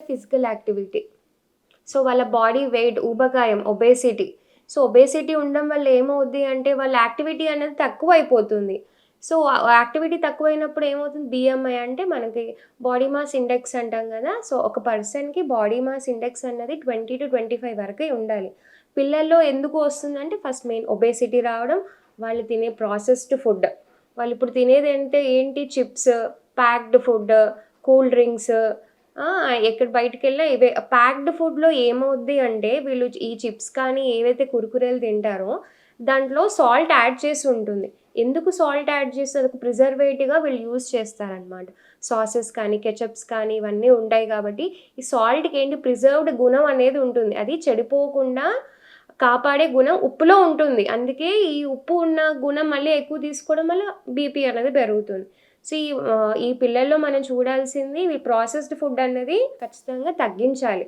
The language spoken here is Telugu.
Physical activity. సో, వాళ్ళ బాడీ వెయిట్, ఊబకాయం, ఒబేసిటీ. సో, ఒబేసిటీ ఉండడం వల్ల ఏమవుద్ది అంటే, వాళ్ళ యాక్టివిటీ అనేది తక్కువైపోతుంది. సో, యాక్టివిటీ తక్కువైనప్పుడు ఏమవుతుంది, బీఎంఐ అంటే మనకి బాడీ మాస్ ఇండెక్స్ అంటాం గదా! సో, ఒక పర్సన్‌కి బాడీ మాస్ ఇండెక్స్ అన్నది 20-25 వరకే ఉండాలి. పిల్లల్లో ఎందుకు వస్తుందంటే, ఫస్ట్ మెయిన్ ఒబేసిటీ రావడం, వాళ్ళు తినే ప్రాసెస్డ్ ఫుడ్. వాళ్ళిప్పుడు తినేదంటే ఏంటి, chips, packed food, cool drinks. ఎక్కడ బయటికెళ్ళినా ఇవే. ప్యాక్డ్ ఫుడ్‌లో ఏమవుద్ది అంటే, వీళ్ళు ఈ చిప్స్ కానీ, ఏవైతే కుర్కురేలు తింటారో, దాంట్లో సాల్ట్ యాడ్ చేసి ఉంటుంది. ఎందుకు సాల్ట్ యాడ్ చేసి, అదొక ప్రిజర్వేటివ్‌గా వీళ్ళు యూజ్ చేస్తారనమాట. సాసెస్ కానీ, కెచప్స్ కానీ ఇవన్నీ ఉంటాయి కాబట్టి, ఈ సాల్ట్‌కేంటి ప్రిజర్వ్డ్ గుణం అనేది ఉంటుంది. అది చెడిపోకుండా కాపాడే గుణం ఉప్పులో ఉంటుంది. అందుకే ఈ ఉప్పు ఉన్న గుణం మళ్ళీ ఎక్కువ తీసుకోవడం వల్ల బీపీ అనేది పెరుగుతుంది. సో, ఈ పిల్లల్లో మనం చూడాల్సింది, ఈ ప్రాసెస్డ్ ఫుడ్ అన్నది ఖచ్చితంగా తగ్గించాలి.